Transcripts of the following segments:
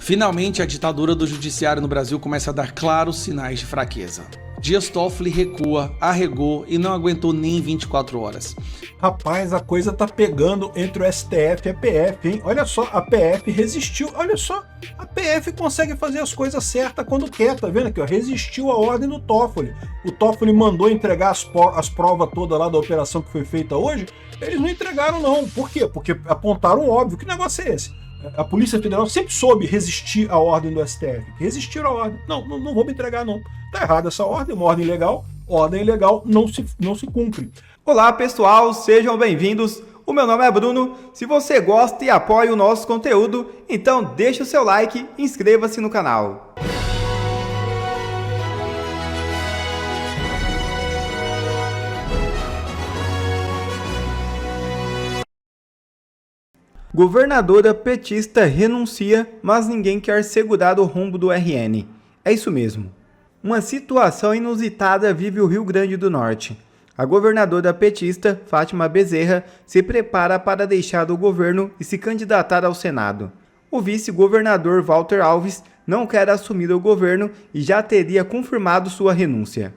Finalmente, a ditadura do judiciário no Brasil começa a dar claros sinais de fraqueza. Dias Toffoli recua, arregou e não aguentou nem 24 horas. Rapaz, a coisa tá pegando entre o STF e a PF, hein? Olha só, a PF resistiu, olha só, a PF consegue fazer as coisas certas quando quer, tá vendo aqui, ó? Resistiu à ordem do Toffoli. O Toffoli mandou entregar as provas todas lá da operação que foi feita hoje, eles não entregaram não. Por quê? Porque apontaram óbvio. Que negócio é esse? A Polícia Federal sempre soube resistir à ordem do STF. Resistiram à ordem. Não vou me entregar, não. Tá errada essa ordem, uma ordem ilegal. Ordem ilegal não se cumpre. Olá, pessoal, sejam bem-vindos. O meu nome é Bruno. Se você gosta e apoia o nosso conteúdo, então deixa o seu like e inscreva-se no canal. Governadora petista renuncia, mas ninguém quer segurar o rombo do RN. É isso mesmo. Uma situação inusitada vive o Rio Grande do Norte. A governadora petista, Fátima Bezerra, se prepara para deixar o governo e se candidatar ao Senado. O vice-governador Walter Alves não quer assumir o governo e já teria confirmado sua renúncia.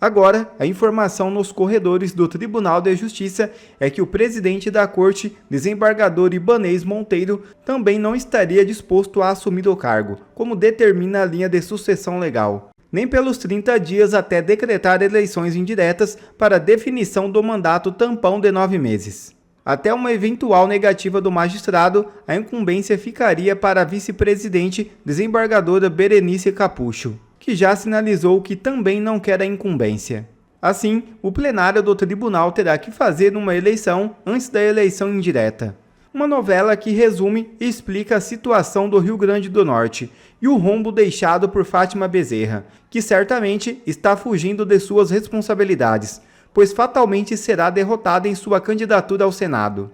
Agora, a informação nos corredores do Tribunal de Justiça é que o presidente da corte, desembargador Ibanez Monteiro, também não estaria disposto a assumir o cargo, como determina a linha de sucessão legal, nem pelos 30 dias até decretar eleições indiretas para definição do mandato tampão de 9 meses. Até uma eventual negativa do magistrado, a incumbência ficaria para a vice-presidente, desembargadora Berenice Capucho, que já sinalizou que também não quer a incumbência. Assim, o plenário do tribunal terá que fazer uma eleição antes da eleição indireta. Uma novela que resume e explica a situação do Rio Grande do Norte e o rombo deixado por Fátima Bezerra, que certamente está fugindo de suas responsabilidades, pois fatalmente será derrotada em sua candidatura ao Senado.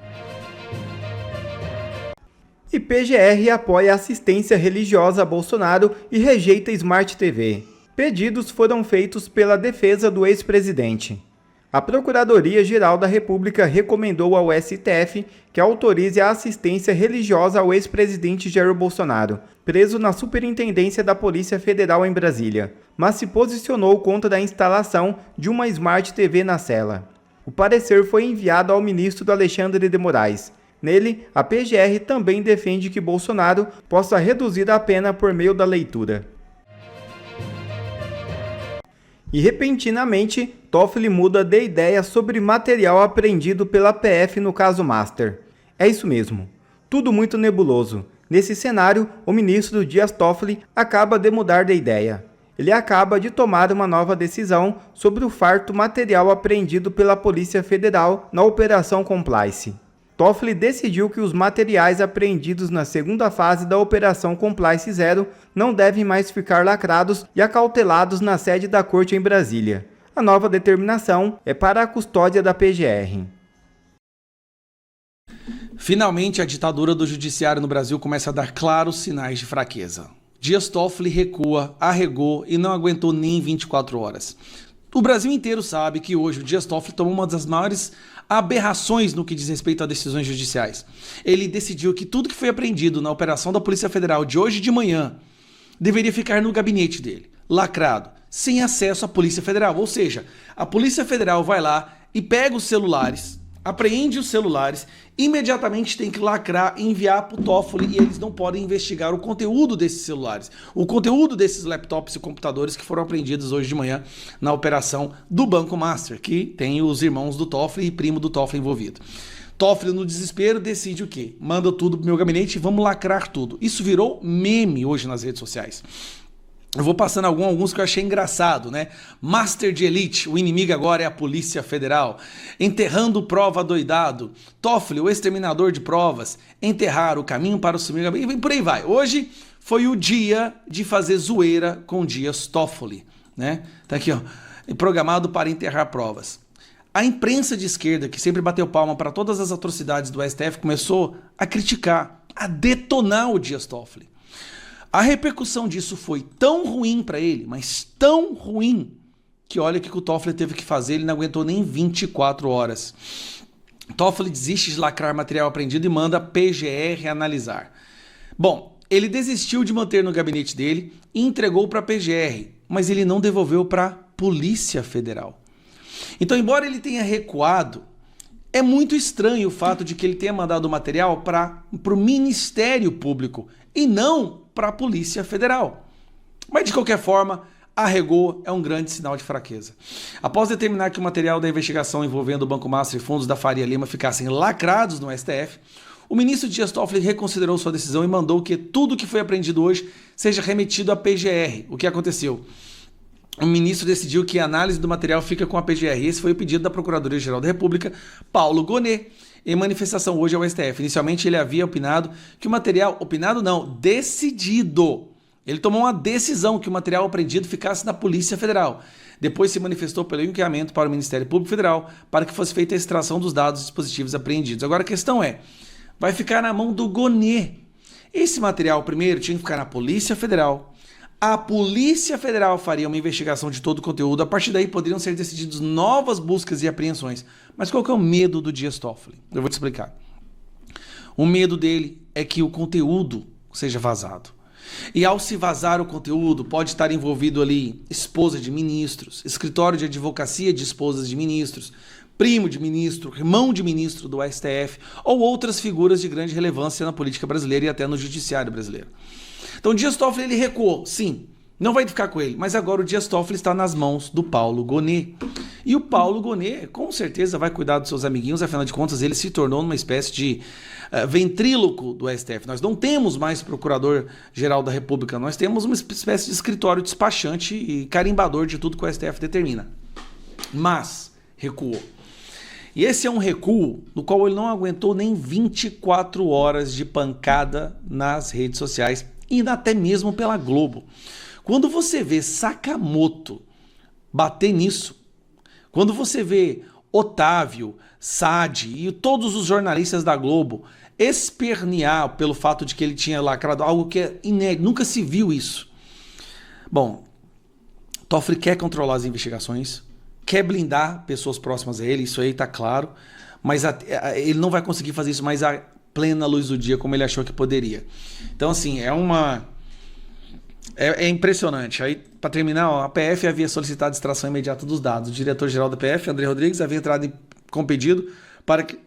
E PGR apoia assistência religiosa a Bolsonaro e rejeita Smart TV. Pedidos foram feitos pela defesa do ex-presidente. A Procuradoria-Geral da República recomendou ao STF que autorize a assistência religiosa ao ex-presidente Jair Bolsonaro, preso na Superintendência da Polícia Federal em Brasília, mas se posicionou contra a instalação de uma Smart TV na cela. O parecer foi enviado ao ministro Alexandre de Moraes. Nele, a PGR também defende que Bolsonaro possa reduzir a pena por meio da leitura. E repentinamente, Toffoli muda de ideia sobre material apreendido pela PF no caso Master. É isso mesmo, tudo muito nebuloso. Nesse cenário, o ministro Dias Toffoli acaba de mudar de ideia. Ele acaba de tomar uma nova decisão sobre o farto material apreendido pela Polícia Federal na Operação Complice. Toffoli decidiu que os materiais apreendidos na segunda fase da Operação Complice Zero não devem mais ficar lacrados e acautelados na sede da corte em Brasília. A nova determinação é para a custódia da PGR. Finalmente, a ditadura do judiciário no Brasil começa a dar claros sinais de fraqueza. Dias Toffoli recua, arregou e não aguentou nem 24 horas. O Brasil inteiro sabe que hoje o Dias Toffoli tomou uma das maiores aberrações no que diz respeito a decisões judiciais. Ele decidiu que tudo que foi apreendido na operação da Polícia Federal de hoje de manhã deveria ficar no gabinete dele, lacrado, sem acesso à Polícia Federal. Ou seja, a Polícia Federal vai lá e pega os celulares, apreende os celulares, imediatamente tem que lacrar e enviar para o Toffoli e eles não podem investigar o conteúdo desses celulares, o conteúdo desses laptops e computadores que foram apreendidos hoje de manhã na operação do Banco Master, que tem os irmãos do Toffoli e primo do Toffoli envolvido. Toffoli, no desespero, decide o quê? Manda tudo pro meu gabinete e vamos lacrar tudo. Isso virou meme hoje nas redes sociais. Eu vou passando alguns que eu achei engraçado, né? Master de Elite, o inimigo agora é a Polícia Federal. Enterrando prova doidado. Toffoli, o exterminador de provas. Enterrar o caminho para o sumir. E por aí vai. Hoje foi o dia de fazer zoeira com Dias Toffoli, né? Tá aqui, ó. Programado para enterrar provas. A imprensa de esquerda, que sempre bateu palma para todas as atrocidades do STF, começou a criticar, a detonar o Dias Toffoli. A repercussão disso foi tão ruim para ele, mas tão ruim, que olha o que o Toffoli teve que fazer, ele não aguentou nem 24 horas. Toffoli desiste de lacrar material apreendido e manda a PGR analisar. Bom, ele desistiu de manter no gabinete dele e entregou para a PGR, mas ele não devolveu para a Polícia Federal. Então, embora ele tenha recuado, é muito estranho o fato de que ele tenha mandado o material para o Ministério Público e não para a Polícia Federal. Mas, de qualquer forma, arregou é um grande sinal de fraqueza. Após determinar que o material da investigação envolvendo o Banco Master e fundos da Faria Lima ficassem lacrados no STF, o ministro Dias Toffoli reconsiderou sua decisão e mandou que tudo que foi apreendido hoje seja remetido à PGR. O que aconteceu? O ministro decidiu que a análise do material fica com a PGR. Esse foi o pedido da Procuradoria-Geral da República, Paulo Gonet, em manifestação hoje ao STF. Inicialmente ele havia opinado que o material... Opinado não, decidido. Ele tomou uma decisão que o material apreendido ficasse na Polícia Federal. Depois se manifestou pelo encaminhamento para o Ministério Público Federal para que fosse feita a extração dos dados dispositivos apreendidos. Agora a questão é, vai ficar na mão do Gonet. Esse material primeiro tinha que ficar na Polícia Federal. A Polícia Federal faria uma investigação de todo o conteúdo. A partir daí poderiam ser decididas novas buscas e apreensões. Mas qual que é o medo do Dias Toffoli? Eu vou te explicar. O medo dele é que o conteúdo seja vazado. E ao se vazar o conteúdo, pode estar envolvido ali esposa de ministros, escritório de advocacia de esposas de ministros, primo de ministro, irmão de ministro do STF ou outras figuras de grande relevância na política brasileira e até no judiciário brasileiro. Então o Dias Toffoli ele recuou, sim, não vai ficar com ele, mas agora o Dias Toffoli está nas mãos do Paulo Gonet. E o Paulo Gonet com certeza vai cuidar dos seus amiguinhos, afinal de contas ele se tornou uma espécie de ventríloco do STF. Nós não temos mais Procurador-Geral da República, nós temos uma espécie de escritório despachante e carimbador de tudo que o STF determina. Mas recuou. E esse é um recuo no qual ele não aguentou nem 24 horas de pancada nas redes sociais e até mesmo pela Globo. Quando você vê Sakamoto bater nisso, quando você vê Otávio, Sadi e todos os jornalistas da Globo espernear pelo fato de que ele tinha lacrado algo que é inédito, nunca se viu isso. Bom, Toffoli quer controlar as investigações, quer blindar pessoas próximas a ele, isso aí tá claro, mas ele não vai conseguir fazer isso mais à plena luz do dia como ele achou que poderia. Então assim, é impressionante. Aí, para terminar, a PF havia solicitado extração imediata dos dados. O diretor-geral da PF, André Rodrigues, havia entrado com pedido para que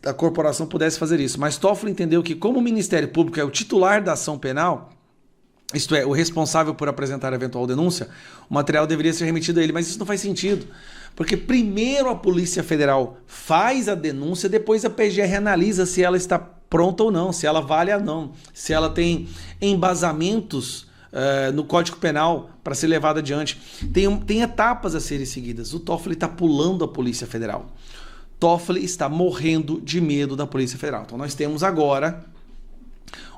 a corporação pudesse fazer isso. Mas Toffoli entendeu que, como o Ministério Público é o titular da ação penal, isto é, o responsável por apresentar a eventual denúncia, o material deveria ser remetido a ele. Mas isso não faz sentido, porque primeiro a Polícia Federal faz a denúncia, depois a PGR analisa se ela está pronta ou não, se ela vale ou não, se ela tem embasamentos no Código Penal para ser levada adiante. Tem etapas a serem seguidas. O Toffoli está pulando a Polícia Federal. Toffoli está morrendo de medo da Polícia Federal. Então nós temos agora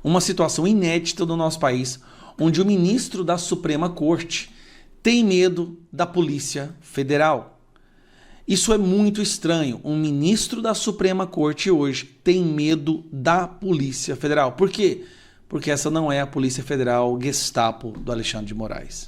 uma situação inédita no nosso país, onde o ministro da Suprema Corte tem medo da Polícia Federal. Isso é muito estranho. Um ministro da Suprema Corte hoje tem medo da Polícia Federal. Por quê? Porque essa não é a Polícia Federal Gestapo do Alexandre de Moraes.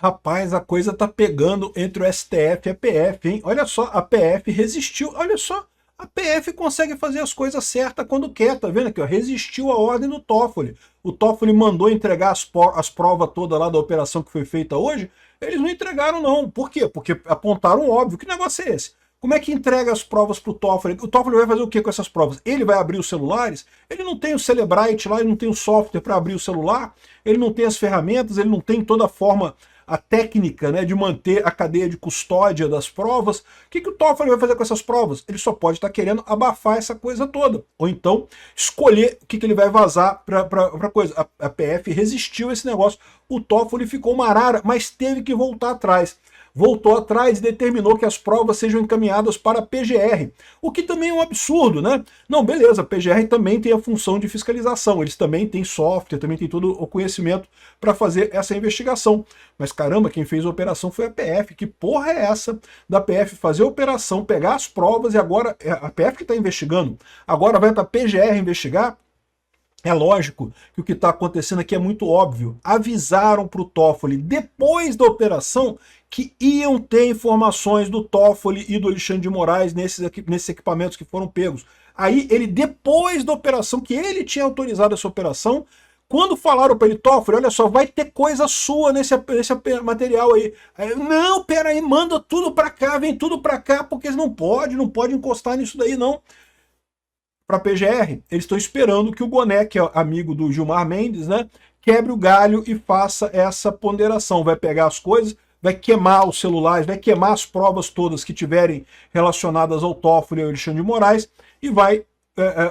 Rapaz, a coisa tá pegando entre o STF e a PF, hein? Olha só, a PF resistiu. Olha só, a PF consegue fazer as coisas certas quando quer, tá vendo aqui? Ó, resistiu à ordem do Toffoli. O Toffoli mandou entregar as provas todas lá da operação que foi feita hoje. Eles não entregaram não. Por quê? Porque apontaram óbvio. Que negócio é esse? Como é que entrega as provas para o Toffoli? O Toffoli vai fazer o que com essas provas? Ele vai abrir os celulares? Ele não tem o Celebrite lá, ele não tem o software para abrir o celular, ele não tem as ferramentas, ele não tem toda a forma, a técnica, né, de manter a cadeia de custódia das provas. O que o Toffoli vai fazer com essas provas? Ele só pode estar querendo abafar essa coisa toda. Ou então escolher o que ele vai vazar para coisa. A PF resistiu a esse negócio. O Toffoli ficou uma arara, mas teve que voltar atrás. Voltou atrás e determinou que as provas sejam encaminhadas para a PGR, o que também é um absurdo, né? Não, beleza, a PGR também tem a função de fiscalização, eles também têm software, também tem todo o conhecimento para fazer essa investigação. Mas caramba, quem fez a operação foi a PF. Que porra é essa da PF fazer a operação, pegar as provas e agora, a PF que está investigando, agora vai para a PGR investigar? É lógico que o que está acontecendo aqui é muito óbvio. Avisaram para o Toffoli, depois da operação, que iam ter informações do Toffoli e do Alexandre de Moraes nesses equipamentos que foram pegos. Aí ele, depois da operação, que ele tinha autorizado essa operação, Quando falaram para ele, Toffoli, olha só, vai ter coisa sua nesse material aí. Aí, não, pera aí, manda tudo para cá, vem tudo para cá, porque eles não pode encostar nisso daí não. Para a PGR, eles estão esperando que o Goné, que é amigo do Gilmar Mendes, né, quebre o galho e faça essa ponderação. Vai pegar as coisas, vai queimar os celulares, vai queimar as provas todas que tiverem relacionadas ao Toffoli e ao Alexandre de Moraes e vai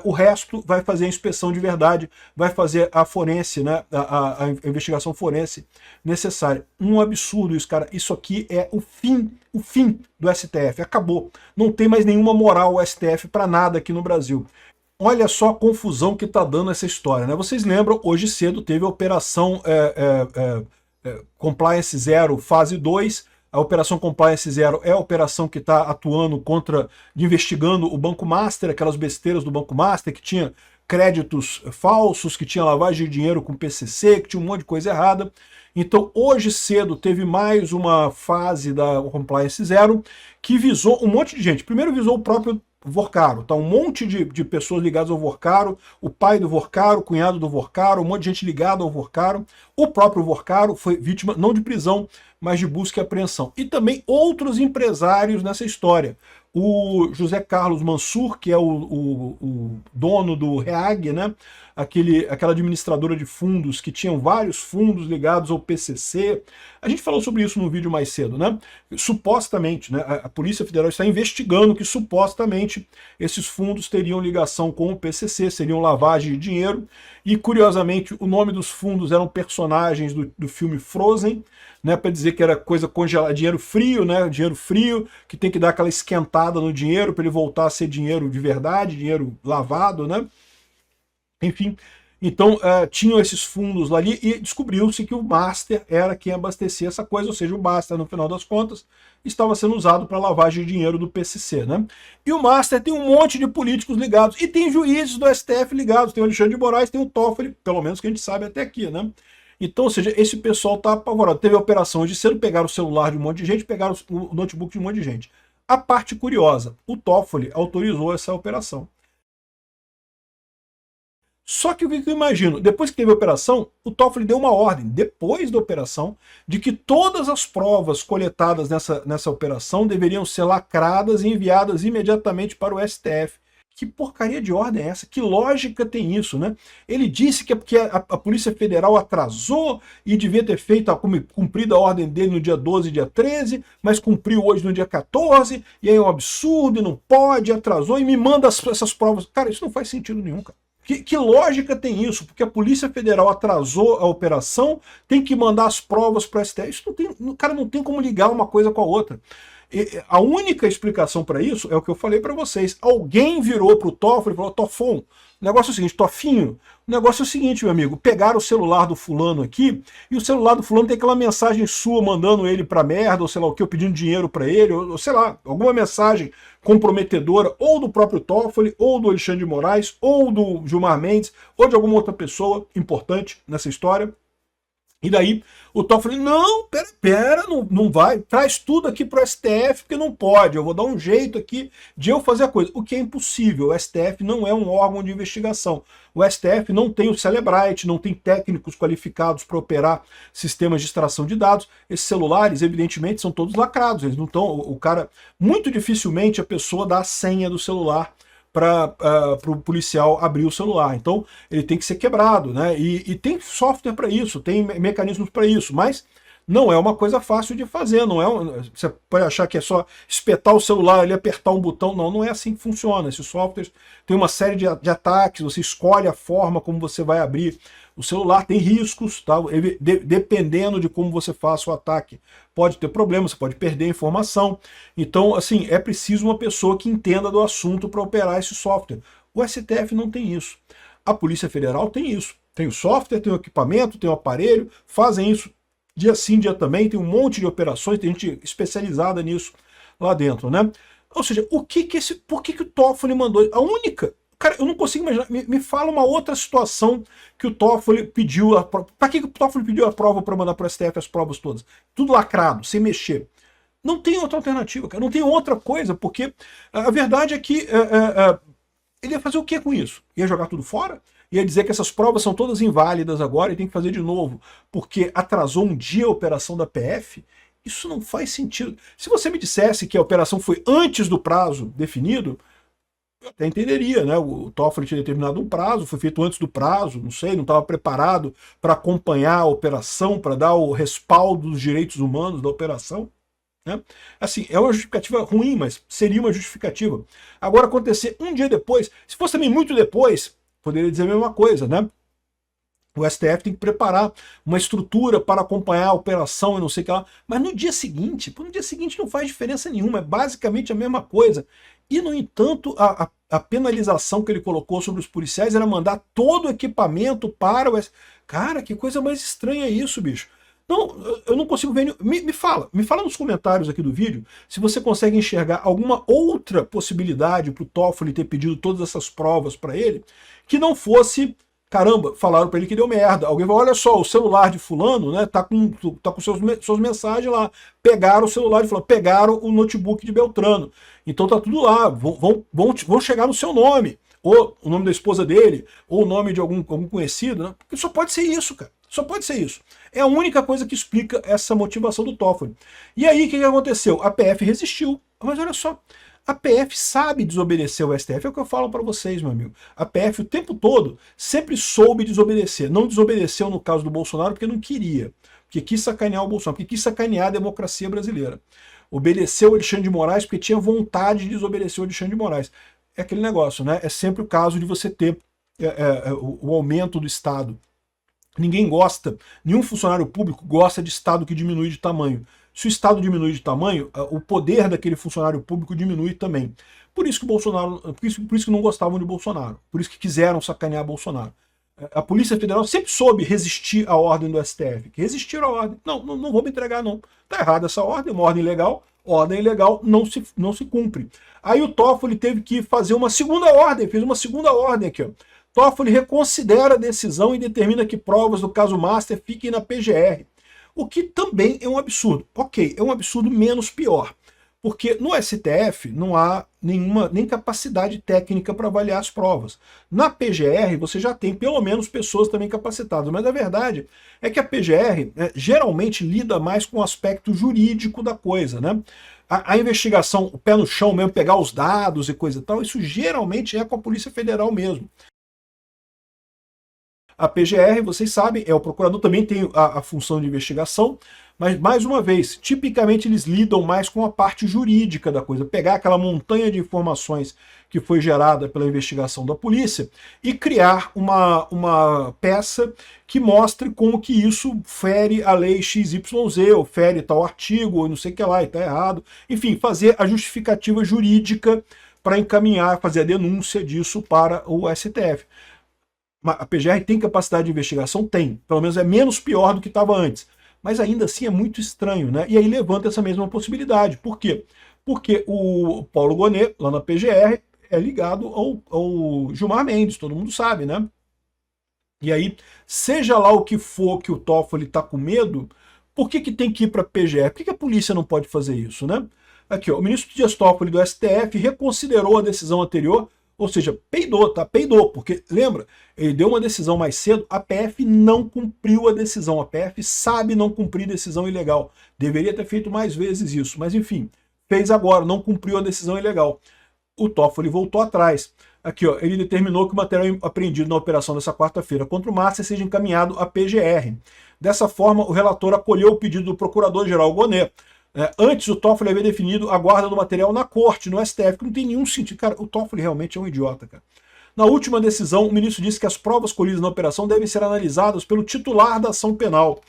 o resto vai fazer a inspeção de verdade, vai fazer a forense, né, a investigação forense necessária. Um absurdo isso, cara. Isso aqui é o fim do STF. Acabou. Não tem mais nenhuma moral o STF para nada aqui no Brasil. Olha só a confusão que está dando essa história, né? Vocês lembram, hoje cedo teve a operação Compliance Zero, fase 2, a Operação Compliance Zero é a operação que está atuando investigando o Banco Master, aquelas besteiras do Banco Master, que tinha créditos falsos, que tinha lavagem de dinheiro com PCC, que tinha um monte de coisa errada. Então, hoje cedo teve mais uma fase da Compliance Zero, que visou um monte de gente. Primeiro visou o próprio Vorcaro, tá? Um monte de pessoas ligadas ao Vorcaro, o pai do Vorcaro, o cunhado do Vorcaro, um monte de gente ligada ao Vorcaro. O próprio Vorcaro foi vítima, não de prisão, mas de busca e apreensão. E também outros empresários nessa história. O José Carlos Mansur, que é o dono do REAG, né? Aquela administradora de fundos que tinham vários fundos ligados ao PCC. A gente falou sobre isso no vídeo mais cedo, né? Supostamente, né, a Polícia Federal está investigando que supostamente esses fundos teriam ligação com o PCC, seriam lavagem de dinheiro. E, curiosamente, o nome dos fundos eram personagens do filme Frozen, né, para dizer que era coisa congelada, dinheiro frio, né, dinheiro frio, que tem que dar aquela esquentada no dinheiro para ele voltar a ser dinheiro de verdade, dinheiro lavado, né? Enfim, então tinham esses fundos lá ali e descobriu-se que o Master era quem abastecia essa coisa, ou seja, o Master, no final das contas, estava sendo usado para lavagem de dinheiro do PCC, né? E o Master tem um monte de políticos ligados, e tem juízes do STF ligados, tem o Alexandre de Moraes, tem o Toffoli, pelo menos que a gente sabe até aqui, né? Então, ou seja, esse pessoal está apavorado. Teve a operação hoje cedo, pegaram o celular de um monte de gente, pegaram o notebook de um monte de gente. A parte curiosa, o Toffoli autorizou essa operação. Só que o que eu imagino, depois que teve a operação, o Toffoli deu uma ordem, depois da operação, de que todas as provas coletadas nessa operação deveriam ser lacradas e enviadas imediatamente para o STF. Que porcaria de ordem é essa? Que lógica tem isso, né? Ele disse que é porque a Polícia Federal atrasou e devia ter cumprido a ordem dele no dia 12 e dia 13, mas cumpriu hoje no dia 14, e aí é um absurdo, e não pode, atrasou, e me manda essas provas. Cara, isso não faz sentido nenhum, cara. Que lógica tem isso? Porque a Polícia Federal atrasou a operação, tem que mandar as provas para o STF. Isso não tem, o cara não tem como ligar uma coisa com a outra. A única explicação para isso é o que eu falei para vocês. Alguém virou para o Toffoli e falou: Toffon, o negócio é o seguinte, Tofinho, o negócio é o seguinte, meu amigo, pegaram o celular do fulano aqui, e o celular do fulano tem aquela mensagem sua mandando ele pra merda, ou sei lá o que, ou pedindo dinheiro para ele, ou sei lá, alguma mensagem comprometedora, ou do próprio Toffoli, ou do Alexandre de Moraes, ou do Gilmar Mendes, ou de alguma outra pessoa importante nessa história. E daí o Toffoli, não, pera, não vai, traz tudo aqui pro STF, porque não pode, eu vou dar um jeito aqui de eu fazer a coisa. O que é impossível, o STF não é um órgão de investigação. O STF não tem o Cellebrite, não tem técnicos qualificados para operar sistemas de extração de dados. Esses celulares, evidentemente, são todos lacrados, eles não estão, o cara, muito dificilmente a pessoa dá a senha do celular para o policial abrir o celular. Então, ele tem que ser quebrado, né? E tem software para isso, tem mecanismos para isso, mas não é uma coisa fácil de fazer, não é. Você pode achar que é só espetar o celular ali, apertar um botão, não é assim que funciona. Esses softwares têm uma série de ataques, você escolhe a forma como você vai abrir o celular, tem riscos, tá? Dependendo de como você faça o ataque, pode ter problema, você pode perder a informação. Então, assim, é preciso uma pessoa que entenda do assunto para operar esse software. O STF não tem isso. A Polícia Federal tem isso. Tem o software, tem o equipamento, tem o aparelho, fazem isso dia sim, dia também, tem um monte de operações, tem gente especializada nisso lá dentro, né? Ou seja, por que o Toffoli mandou? A única... Cara, eu não consigo imaginar. Me fala uma outra situação que o Toffoli pediu a prova. Para que o Toffoli pediu a prova para mandar para o STF as provas todas? Tudo lacrado, sem mexer. Não tem outra alternativa, cara. Não tem outra coisa, porque a verdade é que ele ia fazer o que com isso? Ia jogar tudo fora? Ia dizer que essas provas são todas inválidas agora e tem que fazer de novo, porque atrasou um dia a operação da PF? Isso não faz sentido. Se você me dissesse que a operação foi antes do prazo definido, eu até entenderia, né? O Toffoli tinha determinado um prazo, foi feito antes do prazo, não sei, não estava preparado para acompanhar a operação, para dar o respaldo dos direitos humanos da operação. Né? Assim, é uma justificativa ruim, mas seria uma justificativa. Agora, acontecer um dia depois, se fosse também muito depois, poderia dizer a mesma coisa, né? O STF tem que preparar uma estrutura para acompanhar a operação e não sei o que lá. Mas no dia seguinte não faz diferença nenhuma, é basicamente a mesma coisa. E, no entanto, a penalização que ele colocou sobre os policiais era mandar todo o equipamento para o STF. Cara, que coisa mais estranha isso, bicho. Não, eu não consigo ver. Me fala nos comentários aqui do vídeo se você consegue enxergar alguma outra possibilidade para o Toffoli ter pedido todas essas provas para ele, que não fosse, caramba, falaram para ele que deu merda. Alguém vai, olha só, o celular de fulano, né, tá com suas mensagens lá. Pegaram o celular de fulano, pegaram o notebook de Beltrano. Então tá tudo lá, vão chegar no seu nome, ou o nome da esposa dele, ou o nome de algum conhecido, né? Porque só pode ser isso, cara. Só pode ser isso. É a única coisa que explica essa motivação do Toffoli. E aí, o que aconteceu? A PF resistiu. Mas olha só, a PF sabe desobedecer o STF. É o que eu falo para vocês, meu amigo. A PF o tempo todo sempre soube desobedecer. Não desobedeceu no caso do Bolsonaro porque não queria. Porque quis sacanear o Bolsonaro, porque quis sacanear a democracia brasileira. Obedeceu o Alexandre de Moraes porque tinha vontade de desobedecer o Alexandre de Moraes. É aquele negócio, né? É sempre o caso de você ter o aumento do Estado. Ninguém gosta, nenhum funcionário público gosta de Estado que diminui de tamanho. Se o Estado diminui de tamanho, o poder daquele funcionário público diminui também. Por isso que Bolsonaro, por isso que não gostavam de Bolsonaro, por isso que quiseram sacanear Bolsonaro. A Polícia Federal sempre soube resistir à ordem do STF, que resistiram à ordem. Não vou me entregar, não. Tá errada essa ordem, uma ordem ilegal. Ordem ilegal não se cumpre. Aí o Toffoli teve que fazer uma segunda ordem, fez uma segunda ordem aqui, ó. Toffoli reconsidera a decisão e determina que provas do caso Master fiquem na PGR. O que também é um absurdo. Ok, é um absurdo menos pior. Porque no STF não há nem capacidade técnica para avaliar as provas. Na PGR você já tem pelo menos pessoas também capacitadas. Mas a verdade é que a PGR geralmente lida mais com o aspecto jurídico da coisa, né? A investigação, o pé no chão mesmo, pegar os dados e coisa e tal, isso geralmente é com a Polícia Federal mesmo. A PGR, vocês sabem, o procurador também tem a função de investigação, mas, mais uma vez, tipicamente eles lidam mais com a parte jurídica da coisa, pegar aquela montanha de informações que foi gerada pela investigação da polícia e criar uma peça que mostre como que isso fere a lei XYZ, ou fere tal artigo, ou não sei o que lá, e está errado. Enfim, fazer a justificativa jurídica para encaminhar, fazer a denúncia disso para o STF. A PGR tem capacidade de investigação? Tem. Pelo menos é menos pior do que estava antes. Mas ainda assim é muito estranho, né? E aí levanta essa mesma possibilidade. Por quê? Porque o Paulo Gonet, lá na PGR, é ligado ao Gilmar Mendes, todo mundo sabe, né? E aí, seja lá o que for que o Toffoli está com medo, por que tem que ir para a PGR? Por que a polícia não pode fazer isso, né? Aqui, ó, o ministro Dias Toffoli do STF reconsiderou a decisão anterior. Ou seja, peidou, tá? Peidou, porque, lembra, ele deu uma decisão mais cedo, a PF não cumpriu a decisão, a PF sabe não cumprir decisão ilegal. Deveria ter feito mais vezes isso, mas enfim, fez agora, não cumpriu a decisão ilegal. O Toffoli voltou atrás. Aqui, ó, ele determinou que o material apreendido na operação dessa quarta-feira contra o Master seja encaminhado à PGR. Dessa forma, o relator acolheu o pedido do procurador-geral Gonet. Antes o Toffoli havia definido a guarda do material na corte, no STF, que não tem nenhum sentido. Cara, o Toffoli realmente é um idiota, cara. Na última decisão, o ministro disse que as provas colhidas na operação devem ser analisadas pelo titular da ação penal.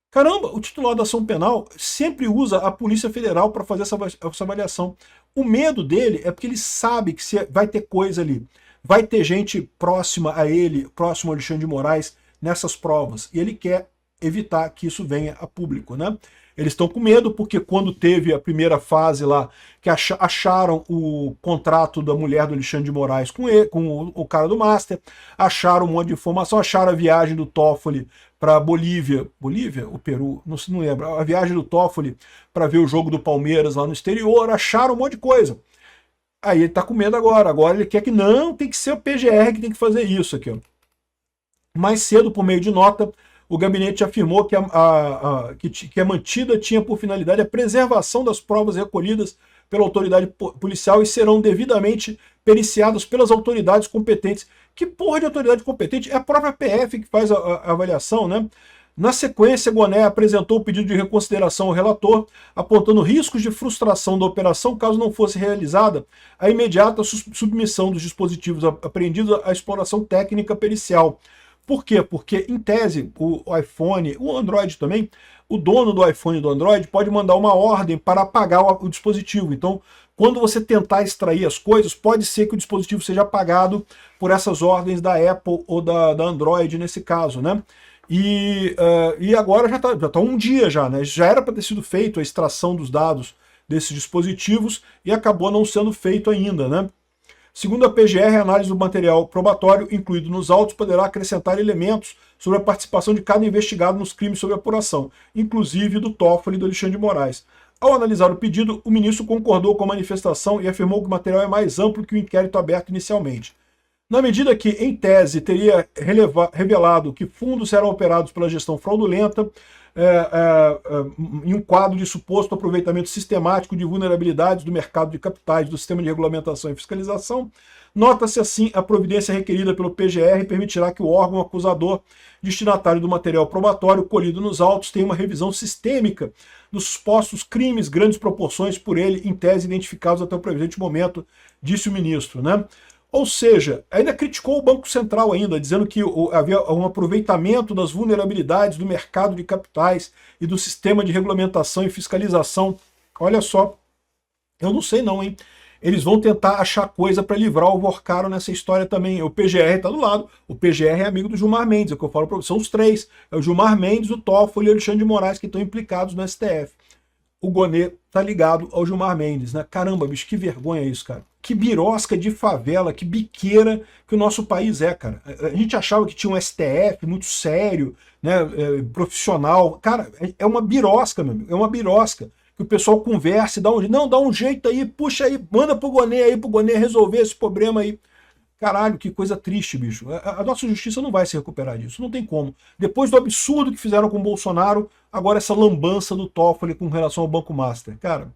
Caramba, o titular da ação penal sempre usa a Polícia Federal para fazer essa avaliação. O medo dele é porque ele sabe que vai ter coisa ali. Vai ter gente próxima a ele, próximo ao Alexandre de Moraes, nessas provas. E ele quer evitar que isso venha a público, né? Eles estão com medo porque quando teve a primeira fase lá, que acharam o contrato da mulher do Alexandre de Moraes com o cara do Master, acharam um monte de informação, acharam a viagem do Toffoli para Bolívia, ou Peru, não lembro, a viagem do Toffoli para ver o jogo do Palmeiras lá no exterior, acharam um monte de coisa. Aí ele tá com medo agora ele quer que não, tem que ser o PGR que tem que fazer isso aqui, ó. Mais cedo, por meio de nota, o gabinete afirmou que a mantida tinha por finalidade a preservação das provas recolhidas pela autoridade policial e serão devidamente periciadas pelas autoridades competentes. Que porra de autoridade competente? É a própria PF que faz a avaliação, né? Na sequência, Goné apresentou o pedido de reconsideração ao relator, apontando riscos de frustração da operação caso não fosse realizada a imediata submissão dos dispositivos apreendidos à exploração técnica pericial. Por quê? Porque, em tese, o iPhone, o Android também, o dono do iPhone e do Android pode mandar uma ordem para apagar o dispositivo. Então, quando você tentar extrair as coisas, pode ser que o dispositivo seja apagado por essas ordens da Apple ou da Android, nesse caso, né? E agora já tá um dia já, né? Já era para ter sido feito a extração dos dados desses dispositivos e acabou não sendo feito ainda, né? Segundo a PGR, a análise do material probatório incluído nos autos poderá acrescentar elementos sobre a participação de cada investigado nos crimes sob apuração, inclusive do Toffoli e do Alexandre de Moraes. Ao analisar o pedido, o ministro concordou com a manifestação e afirmou que o material é mais amplo que o inquérito aberto inicialmente. Na medida que, em tese, teria revelado que fundos eram operados pela gestão fraudulenta, em um quadro de suposto aproveitamento sistemático de vulnerabilidades do mercado de capitais, do sistema de regulamentação e fiscalização, nota-se assim a providência requerida pelo PGR permitirá que o órgão acusador, destinatário do material probatório colhido nos autos, tenha uma revisão sistêmica dos supostos crimes, grandes proporções por ele, em tese, identificados até o presente momento, disse o ministro, né? Ou seja, ainda criticou o Banco Central ainda, dizendo que havia um aproveitamento das vulnerabilidades do mercado de capitais e do sistema de regulamentação e fiscalização. Olha só, eu não sei não, hein? Eles vão tentar achar coisa para livrar o Vorcaro nessa história também. O PGR está do lado, o PGR é amigo do Gilmar Mendes, é o que eu falo para vocês, são os três. É o Gilmar Mendes, o Toffoli e o Alexandre de Moraes que estão implicados no STF. O Gonê tá ligado ao Gilmar Mendes, né? Caramba, bicho, que vergonha isso, cara. Que birosca de favela, que biqueira que o nosso país é, cara. A gente achava que tinha um STF muito sério, né, profissional. Cara, é uma birosca, meu amigo, é uma birosca. Que o pessoal converse, dá um jeito aí, puxa aí, manda pro Gonê resolver esse problema aí. Caralho, que coisa triste, bicho. A nossa justiça não vai se recuperar disso, não tem como. Depois do absurdo que fizeram com o Bolsonaro, agora essa lambança do Toffoli com relação ao Banco Master. Cara,